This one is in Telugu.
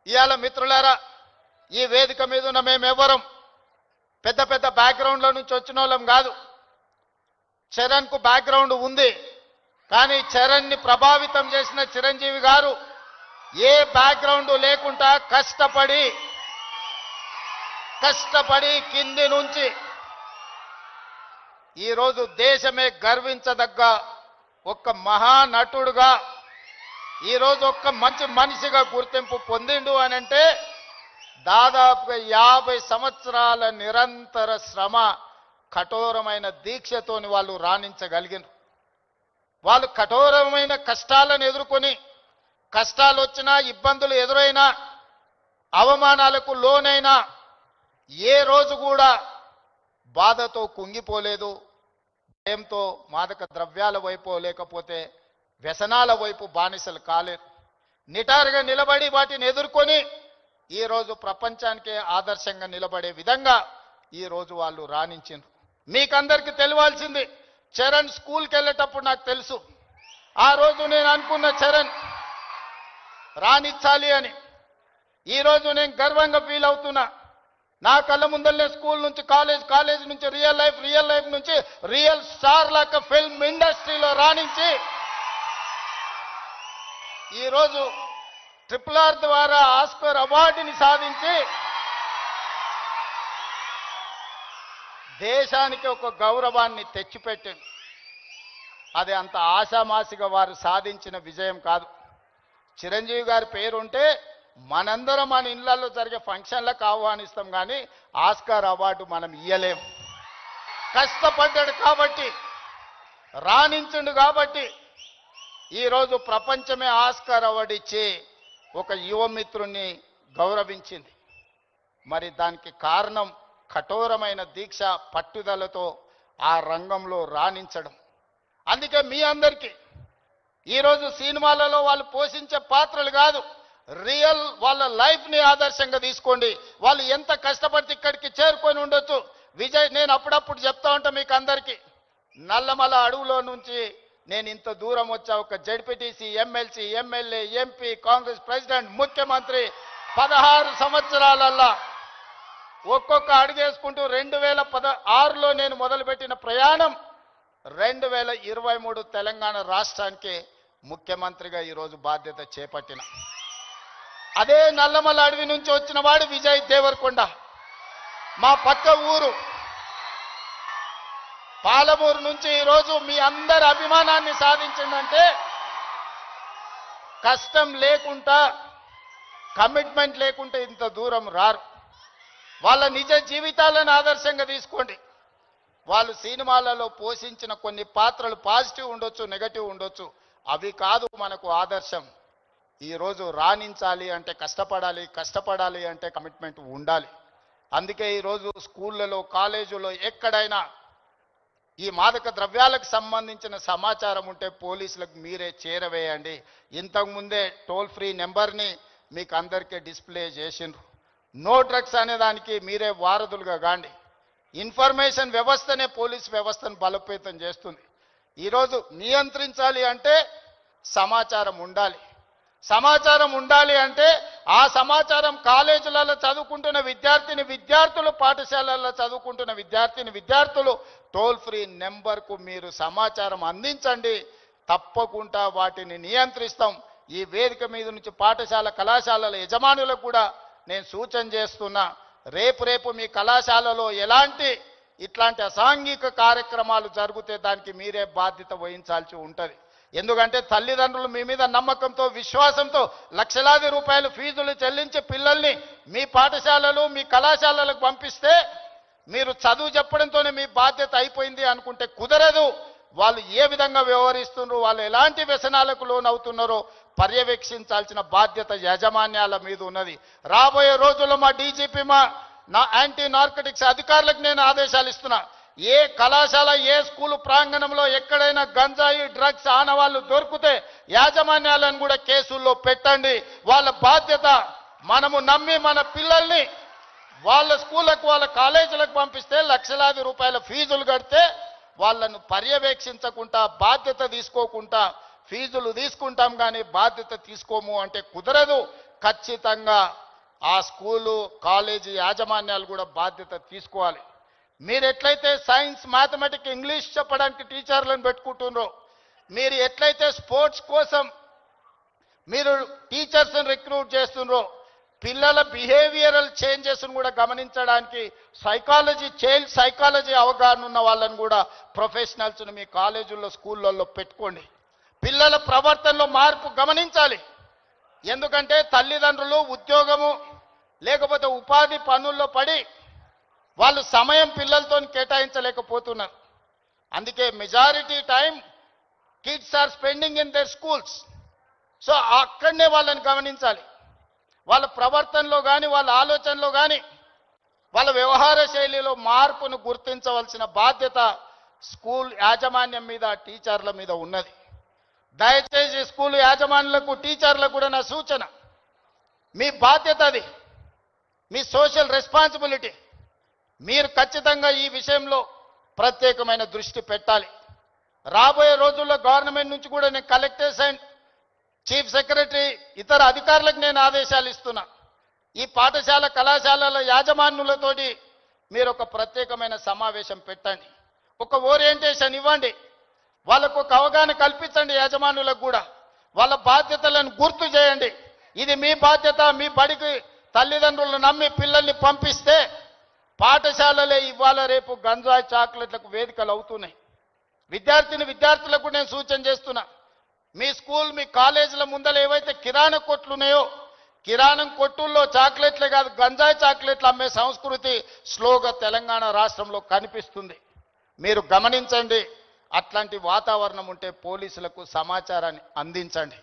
ఇయాల మిత్రులారా, ఈ వేదిక మీద ఉన్న మేమెవ్వరం పెద్ద పెద్ద బ్యాక్గ్రౌండ్ల నుంచి వచ్చిన వాళ్ళం కాదు. చరణ్కు బ్యాక్గ్రౌండ్ ఉంది, కానీ చరణ్ని ప్రభావితం చేసిన చిరంజీవి గారు ఏ బ్యాక్గ్రౌండ్ లేకుండా కష్టపడి కింది నుంచి ఈరోజు దేశమే గర్వించదగ్గ ఒక మహానటుడుగా ఈరోజు ఒక మంచి మనిషిగా గుర్తింపు పొందిండు అని అంటే దాదాపుగా 50 సంవత్సరాల నిరంతర శ్రమ, కఠోరమైన దీక్షతోని వాళ్ళు రాణించగలిగినారు. వాళ్ళు కఠోరమైన కష్టాలను ఎదుర్కొని, కష్టాలు వచ్చినా, ఇబ్బందులు ఎదురైనా, అవమానాలకు లోనైనా ఏ రోజు కూడా బాధతో కుంగిపోలేదు. భయంతో మాదక ద్రవ్యాల వైపు లేకపోతే వ్యసనాల వైపు బానిసలు కాలేరు. నిటారుగా నిలబడి వాటిని ఎదుర్కొని ఈరోజు ప్రపంచానికే ఆదర్శంగా నిలబడే విధంగా ఈరోజు వాళ్ళు రాణించారు. మీకందరికీ తెలియాల్సింది, చరణ్ స్కూల్కి వెళ్ళేటప్పుడు నాకు తెలుసు. ఆ రోజు నేను అనుకున్న చరణ్ రాణించాలి అని. ఈరోజు నేను గర్వంగా ఫీల్ అవుతున్నా. నా కళ్ళ ముందరనే స్కూల్ నుంచి కాలేజ్ నుంచి రియల్ లైఫ్ నుంచి రియల్ స్టార్ లాగా ఫిల్మ్ ఇండస్ట్రీలో రాణించి ఈరోజు RRR ద్వారా ఆస్కార్ అవార్డుని సాధించి దేశానికి ఒక గౌరవాన్ని తెచ్చిపెట్టింది. అది అంత ఆశామాసిగా వారు సాధించిన విజయం కాదు. చిరంజీవి గారి పేరుంటే మనందరం మన ఇళ్లలో జరిగే ఫంక్షన్లకు ఆహ్వానిస్తాం, కానీ ఆస్కార్ అవార్డు మనం ఇయ్యలేం. కష్టపడ్డాడు కాబట్టి, రాణించుండు కాబట్టి ఈరోజు ప్రపంచమే ఆస్కార్ అవార్డు ఇచ్చి ఒక యువమిత్రుని గౌరవించింది. మరి దానికి కారణం కఠోరమైన దీక్ష, పట్టుదలతో ఆ రంగంలో రాణించడం. అందుకే మీ అందరికీ ఈరోజు సినిమాలలో వాళ్ళు పోషించే పాత్రలు కాదు, రియల్ వాళ్ళ లైఫ్ని ఆదర్శంగా తీసుకోండి. వాళ్ళు ఎంత కష్టపడితే ఇక్కడికి చేరుకొని ఉండొచ్చు. విజయ్, నేను అప్పుడప్పుడు చెప్తా ఉంటా మీకు అందరికీ, నల్లమల అడవులో నుంచి నేను ఇంత దూరం వచ్చా. ఒక ZPTC, MLC, MLA, MP, Congress president, ముఖ్యమంత్రి 16 సంవత్సరాలల్లా ఒక్కొక్క అడుగేసుకుంటూ 2016లో నేను మొదలుపెట్టిన ప్రయాణం 2023 తెలంగాణ రాష్ట్రానికి ముఖ్యమంత్రిగా ఈరోజు బాధ్యత చేపట్టిన. అదే నల్లమల అడవి నుంచి వచ్చిన వాడు విజయ్ దేవరకొండ. మా పక్క ఊరు పాలమూరు నుంచి ఈరోజు మీ అందరి అభిమానాన్ని సాధించిందంటే కష్టం లేకుండా, కమిట్మెంట్ లేకుంటే ఇంత దూరం రారు. వాళ్ళ నిజ జీవితాలను ఆదర్శంగా తీసుకోండి. వాళ్ళు సినిమాలలో పోషించిన కొన్ని పాత్రలు పాజిటివ్ ఉండొచ్చు, నెగటివ్ ఉండొచ్చు, అవి కాదు మనకు ఆదర్శం. ఈరోజు రాణించాలి అంటే కష్టపడాలి అంటే కమిట్మెంట్ ఉండాలి. అందుకే ఈరోజు స్కూళ్ళలో, కాలేజీలో ఎక్కడైనా ఈ మాదక ద్రవ్యాలకు సంబంధించిన సమాచారం ఉంటే పోలీసులకు మీరే చేరవేయండి. ఇంతకుముందే టోల్ ఫ్రీ నెంబర్ని మీకు అందరికీ డిస్ప్లే చేసిండ్రు. నో డ్రగ్స్ అనే దానికి మీరే వారధులుగా కాండి. ఇన్ఫర్మేషన్ వ్యవస్థనే పోలీస్ వ్యవస్థను బలోపేతం చేస్తుంది. ఈరోజు నియంత్రించాలి అంటే సమాచారం ఉండాలి. సమాచారం ఉండాలి అంటే ఆ సమాచారం కాలేజీలలో చదువుకుంటున్న విద్యార్థులు, పాఠశాలల్లో చదువుకుంటున్న విద్యార్థులు టోల్ ఫ్రీ నెంబర్కు మీరు సమాచారం అందించండి. తప్పకుండా వాటిని నియంత్రిస్తాం. ఈ వేదిక మీద నుంచి పాఠశాల, కళాశాలల యజమానులకు కూడా నేను సూచన చేస్తున్నా, రేపు మీ కళాశాలలో ఇట్లాంటి అసాంఘిక కార్యక్రమాలు జరిగితే దానికి మీరే బాధ్యత వహించాల్సి ఉంటుంది. ఎందుకంటే తల్లిదండ్రులు మీ మీద నమ్మకంతో, విశ్వాసంతో లక్షలాది రూపాయలు ఫీజులు చెల్లించి పిల్లల్ని మీ పాఠశాలలు, మీ కళాశాలలకు పంపిస్తే మీరు చదువు చెప్పడంతోనే మీ బాధ్యత అయిపోయింది అనుకుంటే కుదరదు. వాళ్ళు ఏ విధంగా వ్యవహరిస్తున్నారు, వాళ్ళు ఎలాంటి వ్యసనాలకు లోనవుతున్నారో పర్యవేక్షించాల్సిన బాధ్యత యాజమాన్యాల మీద ఉన్నది. రాబోయే రోజుల్లో మా డీజీపీ, నా యాంటీ నార్కటిక్స్ అధికారులకు నేను ఆదేశాలు ఇస్తున్నా. ఏ కళాశాల, ఏ స్కూలు ప్రాంగణంలో ఎక్కడైనా గంజాయి, డ్రగ్స్ ఆనవాళ్లు దొరికితే యాజమాన్యాలను కూడా కేసుల్లో పెట్టండి. వాళ్ళ బాధ్యత. మనము నమ్మి మన పిల్లల్ని వాళ్ళ స్కూళ్ళకు, వాళ్ళ కాలేజీలకు పంపిస్తే లక్షలాది రూపాయల ఫీజులు కడితే వాళ్ళను పర్యవేక్షించకుండా, బాధ్యత తీసుకోకుండా ఫీజులు తీసుకుంటాం కానీ బాధ్యత తీసుకోము అంటే కుదరదు. ఖచ్చితంగా ఆ స్కూలు కాలేజీ యాజమాన్యాలు కూడా బాధ్యత తీసుకోవాలి. మీరు ఎట్లయితే సైన్స్ మ్యాథమెటిక్స్ ఇంగ్లీష్ చెప్పడానికి టీచర్లను పెట్టుకుంటున్నారో, మీరు ఎట్లయితే స్పోర్ట్స్ కోసం మీరు టీచర్స్ని రిక్రూట్ చేస్తున్నారో, పిల్లల బిహేవియరల్ చేంజెస్ను కూడా గమనించడానికి చైల్డ్ సైకాలజీ అవగాహన ఉన్న వాళ్ళని కూడా ప్రొఫెషనల్స్ని మీ కాలేజీల్లో స్కూళ్ళల్లో పెట్టుకోండి. పిల్లల ప్రవర్తనలో మార్పు గమనించాలి. ఎందుకంటే తల్లిదండ్రులు ఉద్యోగము లేకపోతే ఉపాధి పనుల్లో పడి వాళ్ళు సమయం పిల్లలతో కేటాయించలేకపోతున్నారు. అందుకే majority time kids are spending in their schools. So అక్కడనే వాళ్ళని గమనించాలి. వాళ్ళ ప్రవర్తనలో కానీ వాళ్ళ ఆలోచనలో కానీ వాళ్ళ వ్యవహార శైలిలో మార్పును గుర్తించవలసిన బాధ్యత స్కూల్ యాజమాన్యం మీద టీచర్ల మీద ఉన్నది. దయచేసి స్కూల్ యాజమాన్యులకు టీచర్లకు కూడా నా సూచన, మీ బాధ్యత అది, మీ సోషల్ రెస్పాన్సిబిలిటీ. మీరు ఖచ్చితంగా ఈ విషయంలో ప్రత్యేకమైన దృష్టి పెట్టాలి. రాబోయే రోజుల్లో గవర్నమెంట్ నుంచి కూడా నేను కలెక్టర్స్ అండ్ చీఫ్ సెక్రటరీ ఇతర అధికారులకు నేను ఆదేశాలు ఇస్తున్నా. ఈ పాఠశాల కళాశాలల యాజమాన్యులతోటి మీరు ఒక ప్రత్యేకమైన సమావేశం పెట్టండి, ఒక ఓరియంటేషన్ ఇవ్వండి, వాళ్ళకు ఒక అవగాహన కల్పించండి. యాజమాన్యులకు కూడా వాళ్ళ బాధ్యతలను గుర్తు చేయండి. ఇది మీ బాధ్యత. మీ బడికి తల్లిదండ్రులు నమ్మి పిల్లల్ని పంపిస్తే పాఠశాలలే ఇవాళ రేపు గంజాయి చాక్లెట్లకు వేదికలు అవుతున్నాయి. విద్యార్థులకు నేను సూచన చేస్తున్నా, మీ స్కూల్ మీ కాలేజీల ముందర ఏవైతే కిరాణా కొట్లు ఉన్నాయో, కిరాణం కొట్టుల్లో చాక్లెట్లే కాదు గంజాయి చాక్లెట్లు అమ్మే సంస్కృతి స్లోగా తెలంగాణ రాష్ట్రంలో కనిపిస్తుంది. మీరు గమనించండి. అట్లాంటి వాతావరణం ఉంటే పోలీసులకు సమాచారాన్ని అందించండి.